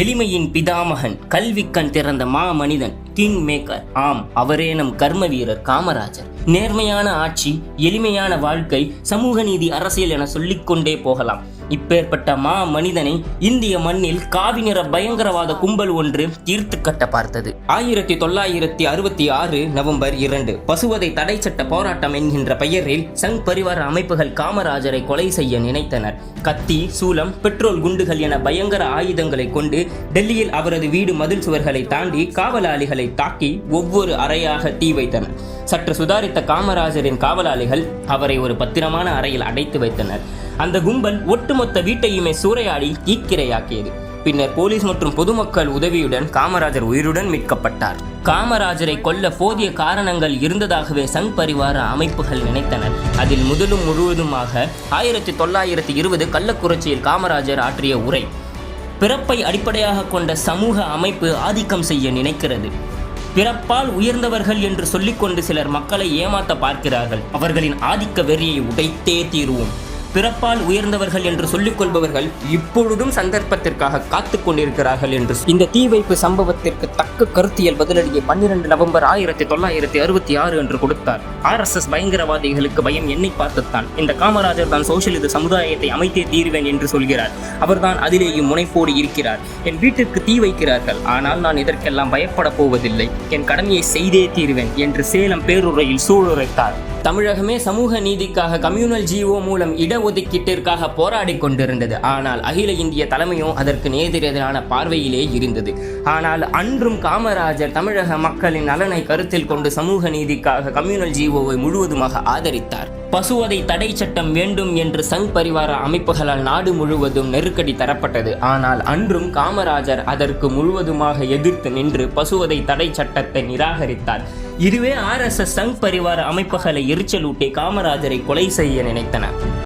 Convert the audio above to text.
எளிமையின் பிதாமகன், கல்விக்கண் திறந்த மாமனிதன், king maker. ஆம், அவரே நம் கர்ம வீரர் காமராஜர். நேர்மையான ஆட்சி, எளிமையான வாழ்க்கை, சமூக நீதி, அரசியல் என சொல்லிக்கொண்டே போகலாம். இப்பேற்பட்ட மனிதனை இந்திய மண்ணில் காவி நிற பயங்கரவாத கும்பல் ஒன்று தீர்த்து கட்ட பார்த்தது. 1966 நவம்பர் 2 பசுவதை தடை சட்ட போராட்டம் என்கின்ற பெயரில் சங் பரிவார அமைப்புகள் காமராஜரை கொலை செய்ய நினைத்தனர். கத்தி, சூலம், பெட்ரோல் குண்டுகள் என பயங்கர ஆயுதங்களை கொண்டு டெல்லியில் அவரது வீடு மதில் சுவர்களை தாண்டி காவலாளிகளை தாக்கி ஒவ்வொரு அறையாக தீ வைத்தனர். சற்று சுதாரித்த காமராஜரின் காவலாளிகள் அவரை ஒரு பத்திரமான அறையில் அடைத்து வைத்தனர். அந்த கும்பல் ஒட்டுமொத்த வீட்டையுமே சூறையாடி தீக்கிரையாக்கியது. பின்னர் போலீஸ் மற்றும் பொதுமக்கள் உதவியுடன் காமராஜர் உயிருடன் மீட்கப்பட்டார். காமராஜரை கொல்ல போதிய காரணங்கள் இருந்ததாகவே சங் பரிவார அமைப்புகள் நினைத்தனர். அதில் முழுவதுமாக 1920 கள்ளக்குறிச்சியில் காமராஜர் ஆற்றிய உரை. பிறப்பை அடிப்படையாக கொண்ட சமூக அமைப்பு ஆதிக்கம் செய்ய நினைக்கிறது. பிறப்பால் உயர்ந்தவர்கள் என்று சொல்லிக்கொண்டு சிலர் மக்களை ஏமாற்ற பார்க்கிறார்கள். அவர்களின் ஆதிக்க வெறியை உடைத்தே தீருவோம். பிறப்பால் உயர்ந்தவர்கள் என்று சொல்லிக் கொள்பவர்கள் இப்பொழுதும் சந்தர்ப்பத்திற்காக காத்து கொண்டிருக்கிறார்கள் என்று இந்த தீ வைப்பு சம்பவத்திற்கு தக்க கருத்தியல் பதிலடியை 12 நவம்பர் 1966 என்று கொடுத்தார். RSS பயங்கரவாதிகளுக்கு பயம் என்னை பார்த்துத்தான். இந்த காமராஜர் தான் சோசியலிச சமுதாயத்தை அமைத்தே தீருவேன் என்று சொல்கிறார். அவர்தான் அதிலேயும் முனைப்போடு இருக்கிறார். என் வீட்டிற்கு தீ வைக்கிறார்கள், ஆனால் நான் இதற்கெல்லாம் பயப்பட போவதில்லை. என் கடமையை செய்தே தீருவேன் என்று சேலம் பேருரையில் சூளுரைத்தார். தமிழகமே சமூக நீதிக்காக கம்யூனல் ஜிஓ மூலம் இடஒதுக்கீட்டிற்காக போராடி கொண்டிருந்தது. ஆனால் அகில இந்திய தலைமையோ அதற்கு எதிரெதிரான பார்வையிலே இருந்தது. ஆனால் அன்றும் காமராஜர் தமிழக மக்களின் நலனை கருத்தில் கொண்டு சமூக நீதிக்காக கம்யூனல் ஜிஓவை முழுவதுமாக ஆதரித்தார். பசுவதை தடை சட்டம் வேண்டும் என்று சங் பரிவார அமைப்புகளால் நாடு முழுவதும் நெருக்கடி தரப்பட்டது. ஆனால் அன்றும் காமராஜர் அதற்கு முழுவதுமாக எதிர்த்து நின்று பசுவதை தடை சட்டத்தை நிராகரித்தார். இதுவே RSS சங் பரிவார அமைப்புகளை எரிச்சலூட்டி காமராஜரை கொலை செய்ய நினைத்தன.